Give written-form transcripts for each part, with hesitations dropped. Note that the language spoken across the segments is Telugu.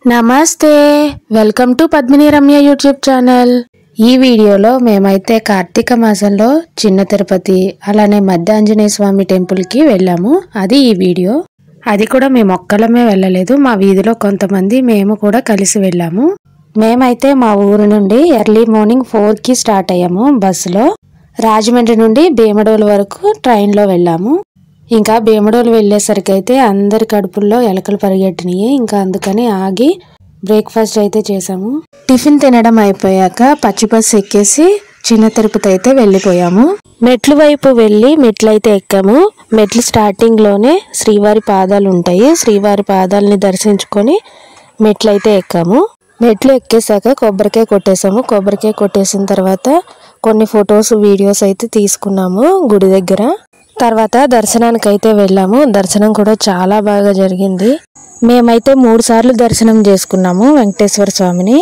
నమస్తే welcome to Padmini Ramya YouTube channel. ఈ వీడియోలో మేమైతే కార్తీక మాసంలో చిన్న తిరుపతి అలానే మధ్య ఆంజనేయ స్వామి టెంపుల్ కి వెళ్ళాము। అది ఈ వీడియో। అది కూడా మేము ఒక్కలమే వెళ్ళలేదు, మా వీధిలో కొంతమంది మేము కూడా కలిసి వెళ్ళాము। మేమైతే మా ఊరు నుండి ఎర్లీ మార్నింగ్ 4 కి స్టార్ట్ అయ్యాము బస్సులో। రాజమండ్రి నుండి భీమడోలు వరకు ట్రైన్ లో వెళ్ళాము। ఇంకా భీమడోలు వెళ్ళేసరికి అయితే అందరి కడుపుల్లో ఎలకలు పరిగెట్టినాయి। ఇంకా అందుకని ఆగి బ్రేక్ఫాస్ట్ అయితే చేసాము। టిఫిన్ తినడం అయిపోయాక పచ్చి బస్సు ఎక్కేసి చిన్న తిరుపతి అయితే వెళ్ళిపోయాము। మెట్లు వైపు వెళ్ళి మెట్లు అయితే ఎక్కాము। మెట్లు స్టార్టింగ్ లోనే శ్రీవారి పాదాలు ఉంటాయి, శ్రీవారి పాదాలని దర్శించుకొని మెట్లు అయితే ఎక్కాము। మెట్లు ఎక్కేసాక కొబ్బరికాయ కొట్టేసాము। కొబ్బరికాయ కొట్టేసిన తర్వాత కొన్ని ఫొటోస్ వీడియోస్ అయితే తీసుకున్నాము గుడి దగ్గర। తర్వాత దర్శనానికి అయితే వెళ్ళాము। దర్శనం కూడా చాలా బాగా జరిగింది। మేమైతే 3 సార్లు దర్శనం చేసుకున్నాము వెంకటేశ్వర స్వామిని।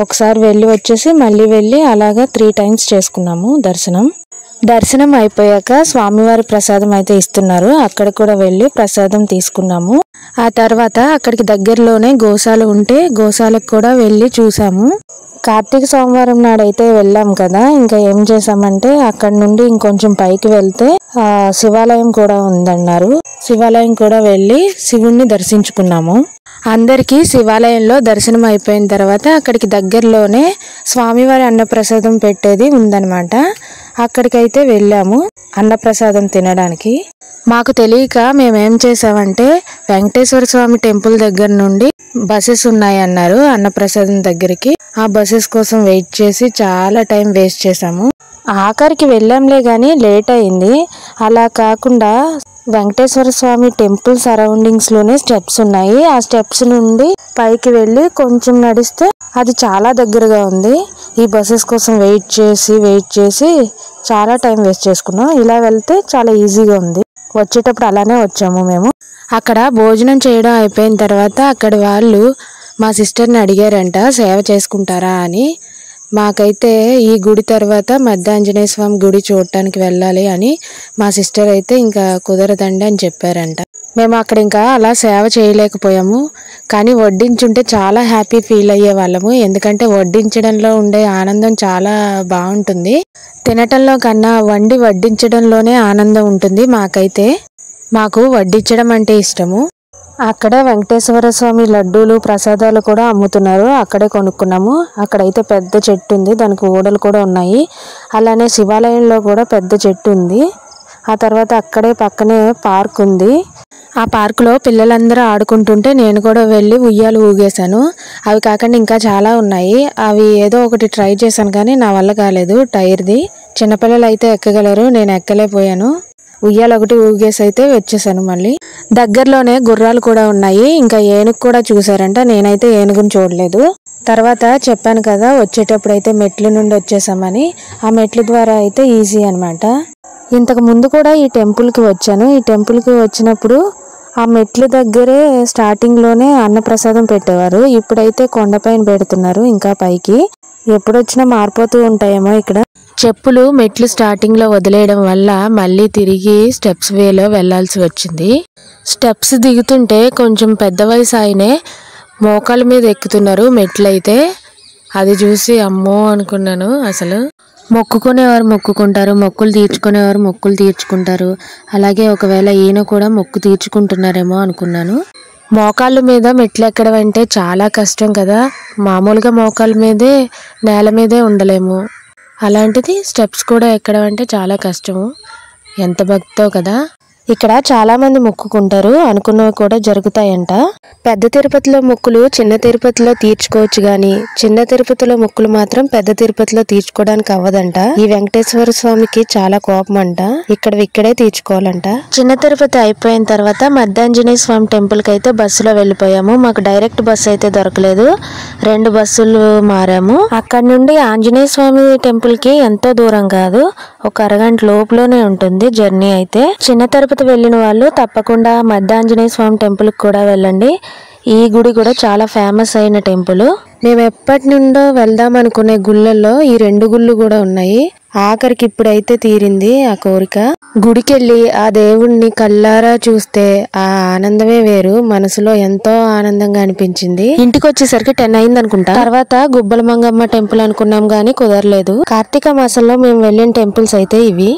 ఒకసారి వెళ్ళి వచ్చేసి మళ్ళీ వెళ్ళి అలాగా 3 టైమ్స్ చేసుకున్నాము దర్శనం। దర్శనం అయిపోయాక స్వామివారి ప్రసాదం అయితే ఇస్తున్నారు, అక్కడ కూడా వెళ్ళి ప్రసాదం తీసుకున్నాము। ఆ తర్వాత అక్కడికి దగ్గరలోనే గోశాల ఉంటే గోశాలకు కూడా వెళ్ళి చూసాము। కార్తీక సోమవారం నాడైతే వెళ్ళాం కదా, ఇంకా ఏం చేసామంటే అక్కడ నుండి ఇంకొంచెం పైకి వెళ్తే శివాలయం కూడా ఉందన్నారు। శివాలయం కూడా వెళ్ళి శివుణ్ణి దర్శించుకున్నాము। అందరికీ శివాలయంలో దర్శనం అయిపోయిన తర్వాత అక్కడికి దగ్గరలోనే స్వామివారి అన్నప్రసాదం పెట్టేది ఉందన్నమాట, అక్కడికైతే వెళ్ళాము అన్నప్రసాదం తినడానికి। మాకు తెలియక మేమేం చేసామంటే వెంకటేశ్వర స్వామి టెంపుల్ దగ్గర నుండి బస్సెస్ ఉన్నాయన్నారు అన్నప్రసాదం దగ్గరికి। ఆ బస్సెస్ కోసం వెయిట్ చేసి చాలా టైం వేస్ట్ చేసాము। ఆఖరికి వెళ్ళాంలే గానీ లేట్ అయింది। అలా కాకుండా వెంకటేశ్వర స్వామి టెంపుల్ సరౌండింగ్స్ లోనే స్టెప్స్ ఉన్నాయి, ఆ స్టెప్స్ నుండి పైకి వెళ్ళి కొంచెం నడిస్తే అది చాలా దగ్గరగా ఉంది। ఈ బస్సెస్ కోసం వెయిట్ చేసి చాలా టైం వేస్ట్ చేసుకున్నాం। ఇలా వెళ్తే చాలా ఈజీగా ఉంది, వచ్చేటప్పుడు అలానే వచ్చాము మేము। అక్కడ భోజనం చేయడం అయిపోయిన తర్వాత అక్కడ వాళ్ళు మా సిస్టర్ని అడిగారంట సేవ చేసుకుంటారా అని। మాకైతే ఈ గుడి తర్వాత మధ్య ఆంజనేయ స్వామి గుడి చూడటానికి వెళ్ళాలి అని మా సిస్టర్ అయితే ఇంకా కుదరదండి అని చెప్పారంట। మేము అక్కడ ఇంకా అలా సేవ చేయలేకపోయాము, కానీ వడ్డించుంటే చాలా హ్యాపీ ఫీల్ అయ్యే వాళ్ళము। ఎందుకంటే వడ్డించడంలో ఉండే ఆనందం చాలా బాగుంటుంది, తినటంలో కన్నా వండి వడ్డించడంలోనే ఆనందం ఉంటుంది మాకైతే। మాకు వడ్డించడం అంటే ఇష్టము। అక్కడ వెంకటేశ్వర స్వామి లడ్డూలు ప్రసాదాలు కూడా అమ్ముతున్నారు, అక్కడే కొనుక్కున్నాము। అక్కడైతే పెద్ద చెట్టు ఉంది, దానికి ఓడలు కూడా ఉన్నాయి। అలానే శివాలయంలో కూడా పెద్ద చెట్టు ఉంది। ఆ తర్వాత అక్కడే పక్కనే పార్క్ ఉంది, ఆ పార్కులో పిల్లలందరూ ఆడుకుంటుంటే నేను కూడా వెళ్ళి ఉయ్యాలు ఊగేశాను। అవి కాకుండా ఇంకా చాలా ఉన్నాయి, అవి ఏదో ఒకటి ట్రై చేశాను కానీ నా వల్ల కాలేదు, టైర్ది। చిన్నపిల్లలు అయితే ఎక్కగలరు, నేను ఎక్కలేకపోయాను। ఉయ్యాలు ఒకటి ఊగేసి అయితే వచ్చేసాను మళ్ళీ। దగ్గరలోనే గుర్రాలు కూడా ఉన్నాయి, ఇంకా ఏనుగు కూడా చూసారంట, నేనైతే ఏనుగుని చూడలేదు। తర్వాత చెప్పాను కదా వచ్చేటప్పుడు అయితే మెట్ల నుండి వచ్చేసామని, ఆ మెట్ల ద్వారా అయితే ఈజీ అన్నమాట। ఇంతకు ముందు కూడా ఈ టెంపుల్కి వచ్చాను, ఈ టెంపుల్కి వచ్చినప్పుడు ఆ మెట్ల దగ్గరే స్టార్టింగ్ లోనే అన్నప్రసాదం పెట్టేవారు, ఇప్పుడైతే కొండపైన పెడుతున్నారు ఇంకా పైకి। ఎప్పుడొచ్చినా మారిపోతూ ఉంటాయేమో ఇక్కడ। చెప్పులు మెట్లు స్టార్టింగ్ లో వదిలేయడం వల్ల మళ్ళీ తిరిగి స్టెప్స్ వేలో వెళ్లాల్సి వచ్చింది। స్టెప్స్ దిగుతుంటే కొంచెం పెద్ద వయసు ఆయనే మోకాళ్ళ మీద ఎక్కుతున్నారు మెట్లయితే, అది చూసి అమ్మో అనుకున్నాను అసలు। మొక్కుకునేవారు మొక్కుకుంటారు, మొక్కులు తీర్చుకునేవారు మొక్కులు తీర్చుకుంటారు, అలాగే ఒకవేళ ఈయన కూడా మొక్కు తీర్చుకుంటున్నారేమో అనుకున్నాను। మోకాళ్ళ మీద మెట్లు ఎక్కడం అంటే చాలా కష్టం కదా, మామూలుగా మోకాళ్ళ మీదే నేల మీదే ఉండలేము, అలాంటిది స్టెప్స్ కూడా ఎక్కడం అంటే చాలా కష్టము। ఎంత భక్తో కదా। ఇక్కడ చాలా మంది మొక్కుకుంటారు, అనుకున్నవి కూడా జరుగుతాయంట। పెద్ద తిరుపతిలో మొక్కులు చిన్న తిరుపతిలో తీర్చుకోవచ్చు గాని చిన్న తిరుపతిలో మొక్కులు మాత్రం పెద్ద తిరుపతిలో తీర్చుకోవడానికి అవ్వదంట। ఈ వెంకటేశ్వర స్వామికి చాలా కోపం అంట, ఇక్కడే తీర్చుకోవాలంట। చిన్న తిరుపతి అయిపోయిన తర్వాత మధ్య ఆంజనేయ స్వామి టెంపుల్ కి అయితే బస్సులో వెళ్ళిపోయాము। మాకు డైరెక్ట్ బస్సు అయితే దొరకలేదు, 2 బస్సులు మారాము। అక్కడ నుండి ఆంజనేయ స్వామి టెంపుల్ కి ఎంతో దూరం కాదు, ఒక అరగంట లోపులోనే ఉంటుంది జర్నీ అయితే। చిన్న తిరుపతి వెళ్ళిన వాళ్ళు తప్పకుండా మధ్య ఆంజనేయ స్వామి టెంపుల్ కి కూడా వెళ్ళండి, ఈ గుడి కూడా చాలా ఫేమస్ అయిన టెంపుల్। మేము ఎప్పటి నుండో వెళ్దాం అనుకునే గుళ్ళల్లో ఈ 2 గుళ్ళు కూడా ఉన్నాయి, ఆఖరికి ఇప్పుడైతే తీరింది ఆ కోరిక. గుడికెళ్ళి ఆ దేవుణ్ణి కళ్ళారా చూస్తే ఆ ఆనందమే వేరు. మనసులో ఎంతో ఆనందంగా అనిపించింది. ఇంటికి వచ్చేసరికి 10 అయింది అనుకుంటా. తర్వాత గుబ్బల మంగమ్మ టెంపుల్ అనుకున్నాం గానీ కుదరలేదు. కార్తీక మాసంలో మేము వెళ్ళిన టెంపుల్స్ అయితే ఇవి.